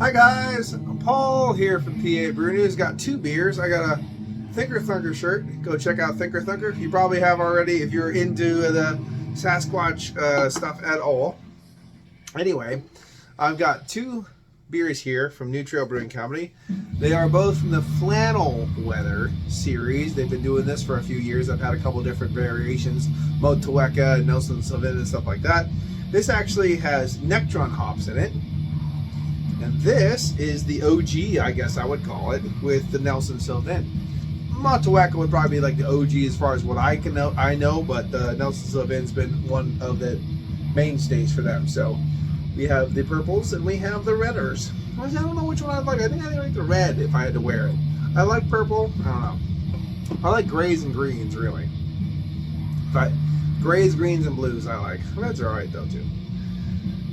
Hi guys, I'm Paul here from PABrewNews. Got two beers. I got a Thinker Thunker shirt. Go check out Thinker Thunker. You probably have already if you're into the Sasquatch stuff at all. Anyway, I've got two beers here from New Trail Brewing Company. They are both from the Flannel Weather series. They've been doing this for a few years. I've had a couple different variations, Motueka, Nelson Sylvan, and stuff like that. This actually has Necteron hops in it. And this is the OG, I guess I would call it, with the Nelson Sylvan. Motueka would probably be like the OG as far as what I know, but the Nelson Sylvan's been one of the mainstays for them. So we have the purples and we have the redders. I don't know which one I'd like. I think I'd like the red if I had to wear it. I like purple. I don't know. I like grays and greens, really. But grays, greens, and blues I like. Reds are alright though too.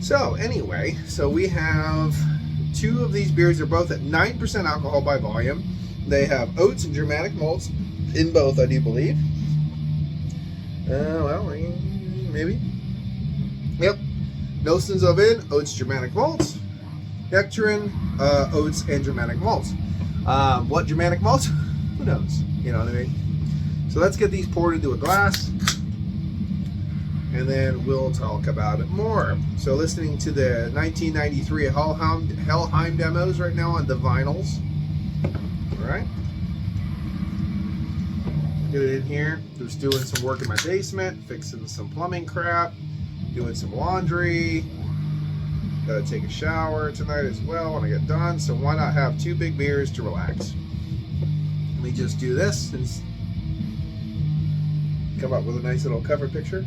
So anyway, so we have two of these beers. They're both at 9% alcohol by volume. They have oats and Germanic malts in both, I do believe. Well, maybe. Yep. Nelson Sylvan, oats, Germanic malts. Necteron, oats, and Germanic malts. What Germanic malts? Who knows? You know what I mean? So let's get these poured into a glass, and then we'll talk about it more. So listening to the 1993 Helheim demos right now on the vinyls. Alright. Get it in here. Just doing some work in my basement, fixing some plumbing crap, doing some laundry. Gotta take a shower tonight as well when I get done, so why not have two big beers to relax? Let me just do this and come up with a nice little cover picture.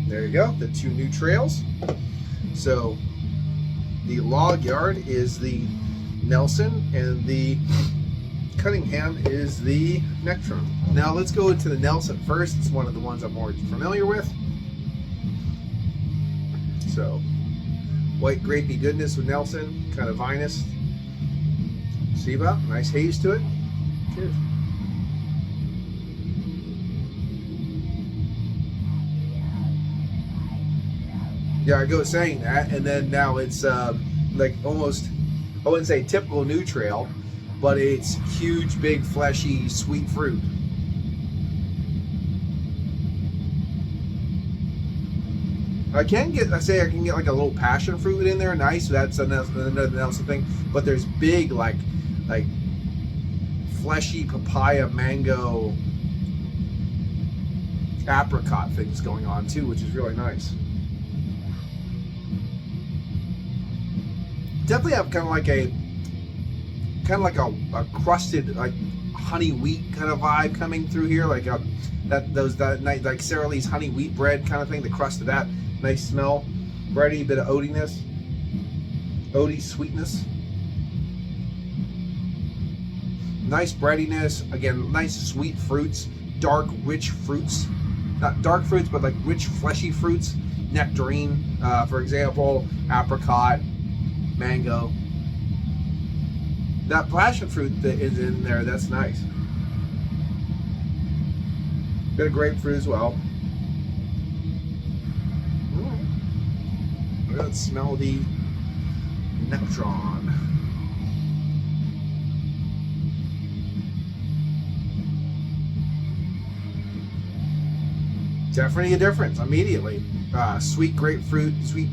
There you go, the two new trails. So the Log Yard is the Nelson and the Cunningham is the Necteron. Now let's go into the Nelson first. It's one of the ones I'm more familiar with. So white grapey goodness with Nelson, kind of vinous. See about? Nice haze to it. Cheers. Yeah, I go saying that, and then now it's like almost, I wouldn't say typical New Trail, but it's huge, big, fleshy, sweet fruit. I can get like a little passion fruit in there, nice. So that's another Nelson thing. But there's big, like fleshy papaya, mango, apricot things going on too, which is really nice. Definitely have kind of like a crusted like honey wheat kind of vibe coming through here, like that nice like Sara Lee's honey wheat bread kind of thing. The crust of that, nice smell, bready, bit of oatiness, oaty sweetness, nice breadiness. Again, nice sweet fruits, dark rich fruits, not dark fruits, but like rich fleshy fruits. Nectarine, for example, apricot, mango. That passion fruit that is in there, that's nice. Bit of grapefruit as well. Let's smell the Necteron. Definitely a difference immediately. Sweet grapefruit, sweet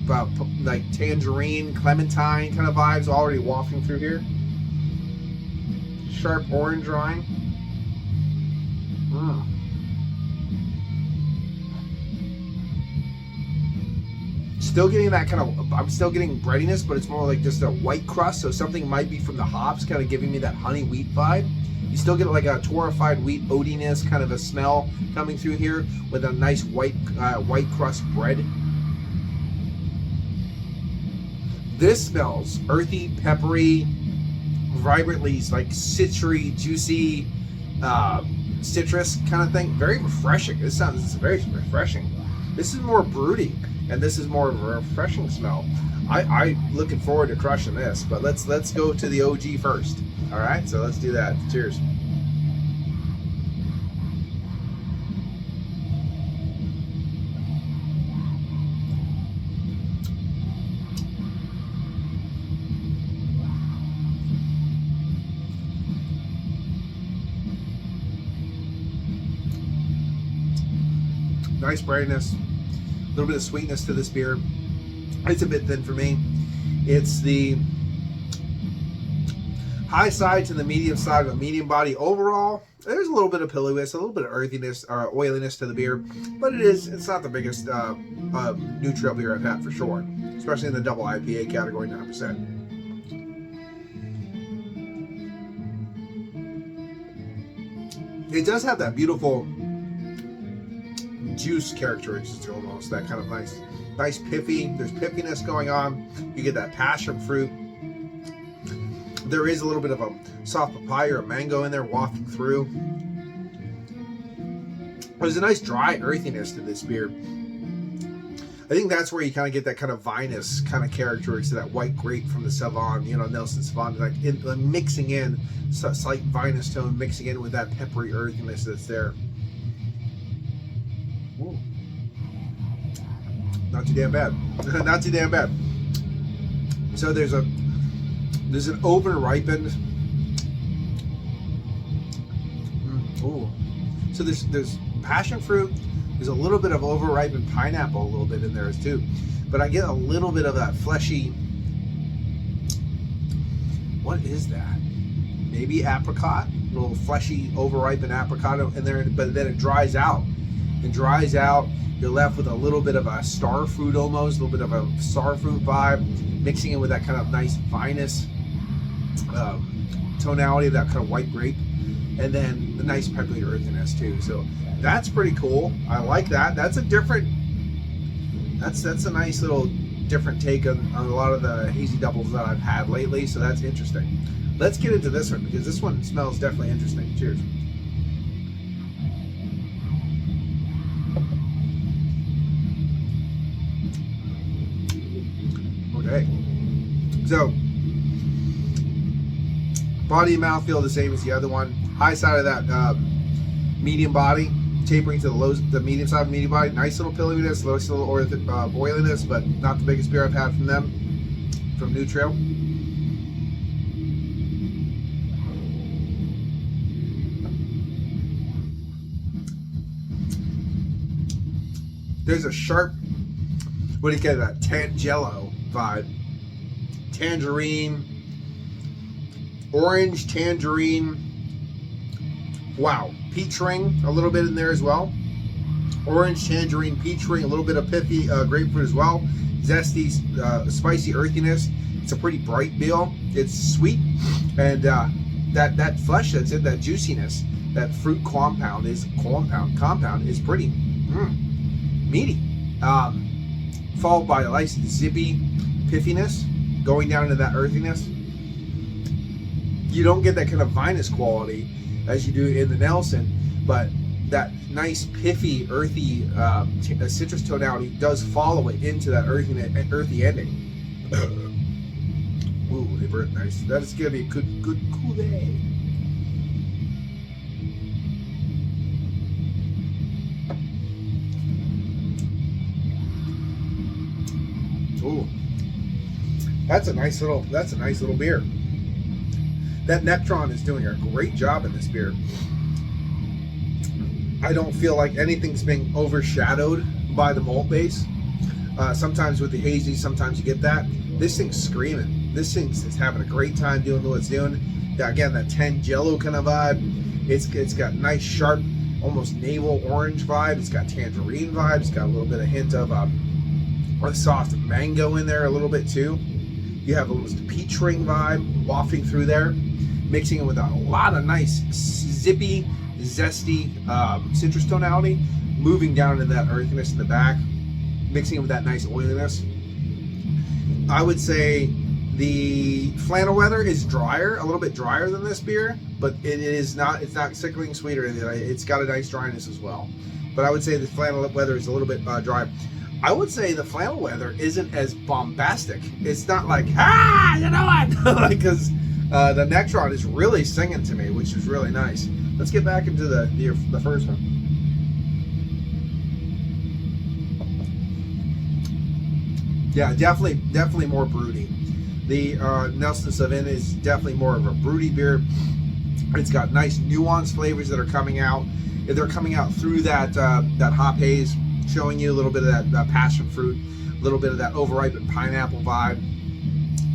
like tangerine, clementine kind of vibes already wafting through here. Sharp orange rind. Still getting that kind of, I'm still getting breadiness, but it's more like just a white crust, so something might be from the hops kind of giving me that honey wheat vibe. You still get like a torrefied wheat oatiness kind of a smell coming through here with a nice white crust bread. This smells earthy, peppery, vibrantly like citry, juicy, citrus kind of thing. Very refreshing. This sounds very refreshing. This is more broody, and this is more of a refreshing smell. I'm looking forward to crushing this, but let's go to the OG first. All right, so let's do that. Cheers. nice brightness, a little bit of sweetness to this beer. It's a bit thin for me. It's the high side to the medium side of a medium body overall. There's a little bit of pillowness, a little bit of earthiness or oiliness to the beer, but it's not the biggest neutral beer I've had for sure, especially in the double IPA category, 9%. It does have that beautiful juice characteristics almost, that kind of nice piffy. There's piffiness going on. You get that passion fruit. There is a little bit of a soft papaya or mango in there wafting through. There's a nice dry earthiness to this beer. I think that's where you kind of get that kind of vinous kind of characteristics, that white grape from the Sauvignon, you know, Nelson Sauvignon, like mixing in slight vinous tone, mixing in with that peppery earthiness that's there. Ooh. Not too damn bad. Not too damn bad. So there's an over ripened. Ooh. So there's passion fruit. There's a little bit of over ripened pineapple, a little bit in there too. But I get a little bit of that fleshy. What is that? Maybe apricot. A little fleshy, over ripened apricot in there. But then it dries out. It dries out. You're left with a little bit of a star fruit almost, a little bit of a star fruit vibe, mixing in with that kind of nice vinous tonality of that kind of white grape, and then the nice peppery earthiness too. So that's pretty cool. I like that. That's a different. That's a nice little different take on a lot of the hazy doubles that I've had lately. So that's interesting. Let's get into this one because this one smells definitely interesting. Cheers. Okay. So, body and mouthfeel the same as the other one. High side of that medium body, tapering to the medium side of the medium body. Nice little pillowness, nice little oiliness, but not the biggest beer I've had from them, from New Trail. There's a sharp, what do you get, that Tangelo vibe. Tangerine, orange, tangerine. Wow, peach ring a little bit in there as well. Orange, tangerine, peach ring, a little bit of pithy grapefruit as well. Zesty, spicy earthiness. It's a pretty bright bill. It's sweet, and that flesh that's in, that juiciness, that fruit compound is pretty meaty. Followed by a nice zippy piffiness going down into that earthiness. You don't get that kind of vinous quality as you do in the Nelson, but that nice piffy, earthy citrus tonality does follow it into that earthy ending. Ooh, they burnt nice. That is gonna be a good cool day. Ooh, that's a nice little beer. That Necteron is doing a great job in this beer. I don't feel like anything's being overshadowed by the malt base. Sometimes with the hazy, sometimes you get that. This thing's screaming. This thing's having a great time doing what it's doing. Again, that Tangelo kind of vibe. It's got nice, sharp, almost navel orange vibe. It's got tangerine vibe. It's got a little bit of hint of a soft mango in there a little bit too. You have almost a peach ring vibe wafting through there, mixing it with a lot of nice zippy, zesty citrus tonality, moving down into that earthiness in the back, mixing it with that nice oiliness. I would say the Flannel Weather is drier, a little bit drier than this beer, but it's not sickling sweet or anything. It's got a nice dryness as well. But I would say the Flannel Weather is a little bit dry. I would say the Flannel Weather isn't as bombastic. It's not like, you know what? Because the Necteron is really singing to me, which is really nice. Let's get back into the first one. Yeah, definitely more broody. The Nelson Sauvignon is definitely more of a broody beer. It's got nice nuanced flavors that are coming out. They're coming out through that hop haze. showing you a little bit of that passion fruit, a little bit of that overripened pineapple vibe,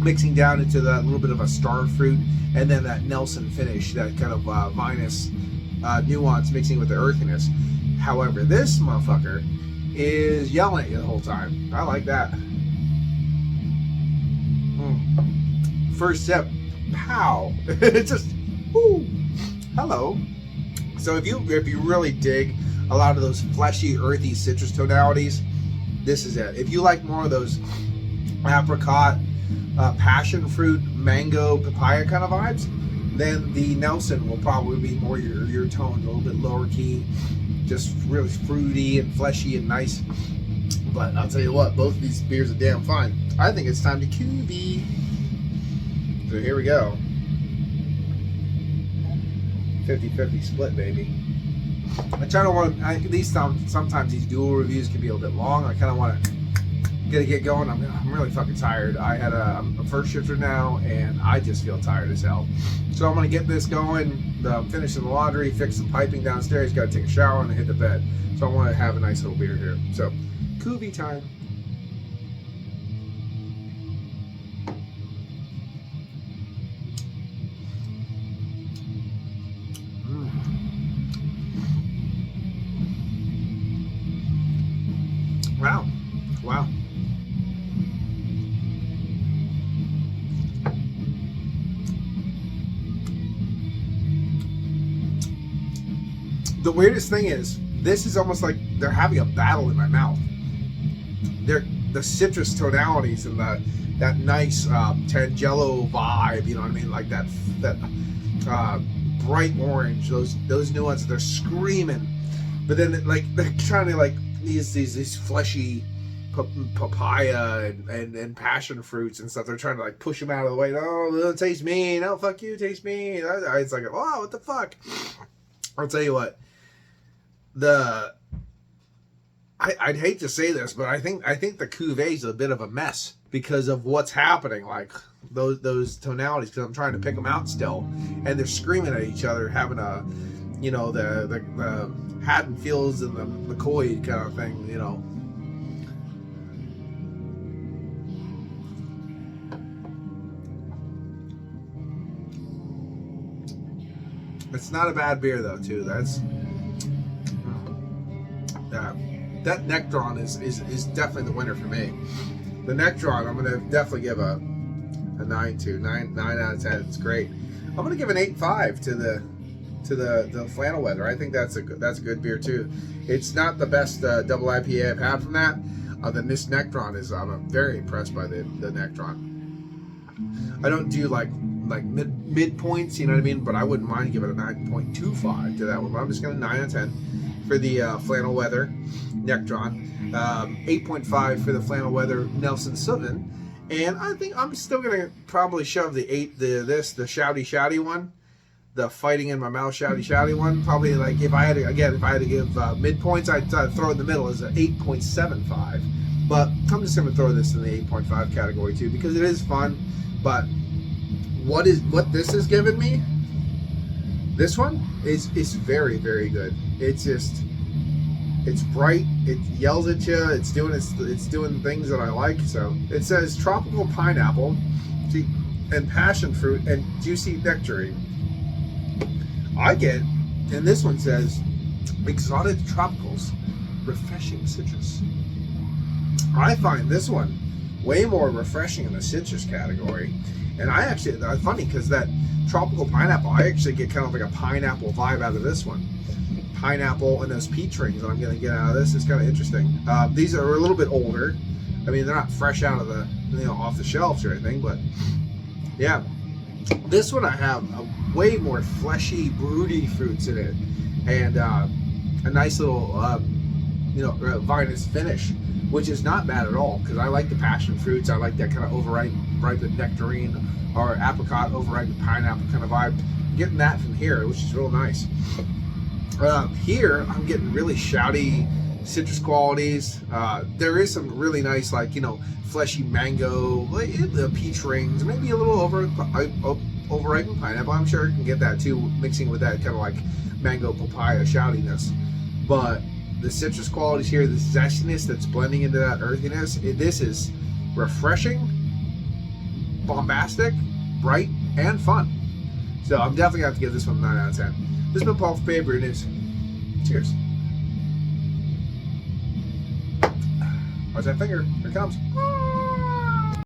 mixing down into that little bit of a star fruit, and then that Nelson finish, that kind of vinous nuance mixing with the earthiness. However, this motherfucker is yelling at you the whole time. I like that. First sip, pow! It's just, whoo, hello. So if you really dig a lot of those fleshy, earthy citrus tonalities, this is it. If you like more of those apricot, passion fruit, mango, papaya kind of vibes, then the Nelson will probably be more your tone, a little bit lower key, just really fruity and fleshy and nice. But I'll tell you what, both of these beers are damn fine. I think it's time to cuvee. So here we go. 50-50 split, baby. I try to want sometimes these dual reviews can be a little bit long. I kind of want to get going. I'm really fucking tired. I'm a first shifter now, and I just feel tired as hell. So I'm gonna get this going. I'm finishing the laundry, fix some piping downstairs. Got to take a shower and hit the bed. So I want to have a nice little beer here. So cuvee time. Wow. Wow. The weirdest thing is, this is almost like they're having a battle in my mouth. The citrus tonalities and that nice Tangelo vibe, you know what I mean? Like that bright orange, those nuances, they're screaming. But then like they're trying to like these fleshy papaya and passion fruits and stuff. They're trying to like push them out of the way. Oh, taste me. No, fuck you, taste me. It's like, oh, what the fuck? I'll tell you what. I'd hate to say this, but I think the cuvee is a bit of a mess because of what's happening. Like those tonalities, because I'm trying to pick them out still, and they're screaming at each other, having a, you know, the Haddonfields and the McCoy kind of thing, you know. It's not a bad beer though, too. That's that Necteron is definitely the winner for me. The Necteron, I'm gonna definitely give a 9 out of 10. It's great. I'm gonna give an 8.5 to the Flannel Weather. I think that's a good beer too. It's not the best double IPA I've had from that. This Necteron is, I'm very impressed by the Necteron. I don't do like mid points, you know what I mean? But I wouldn't mind giving a 9.25 to that one. But I'm just gonna 9 out of 10 for the Flannel Weather Necteron. 8.5 for the Flannel Weather Nelson Sauvin. And I think I'm still gonna probably shove the shouty one, the fighting in my mouth shouty one. Probably like if I had to give midpoints, I'd throw in the middle as an 8.75. But I'm just gonna throw this in the 8.5 category too, because it is fun. But what this has given me, this one is very, very good. It's bright, it yells at you, it's doing things that I like. So it says tropical pineapple, and passion fruit and juicy nectarine. And this one says exotic tropicals, refreshing citrus. I find this one way more refreshing in the citrus category. And it's funny because that tropical pineapple, I actually get kind of like a pineapple vibe out of this one. Pineapple and those peach rings that I'm going to get out of this is kind of interesting. These are a little bit older. I mean, they're not fresh out of the, off the shelves or anything, but yeah. This one I have a way more fleshy, broody fruits in it, and a nice little, vinous finish, which is not bad at all, because I like the passion fruits. I like that kind of overripened nectarine or apricot, overripened pineapple kind of vibe. I'm getting that from here, which is real nice. Here, I'm getting really shouty citrus qualities. There is some really nice, fleshy mango, the peach rings, maybe a little overripened pineapple. I'm sure you can get that too, mixing with that kind of like mango papaya shoutiness. But the citrus qualities here, the zestiness that's blending into that earthiness. This is refreshing, bombastic, bright, and fun. So I'm definitely going to have to give this one a 9 out of 10. This has been Paul for PABrewNews. Cheers. Watch that finger. Here it comes.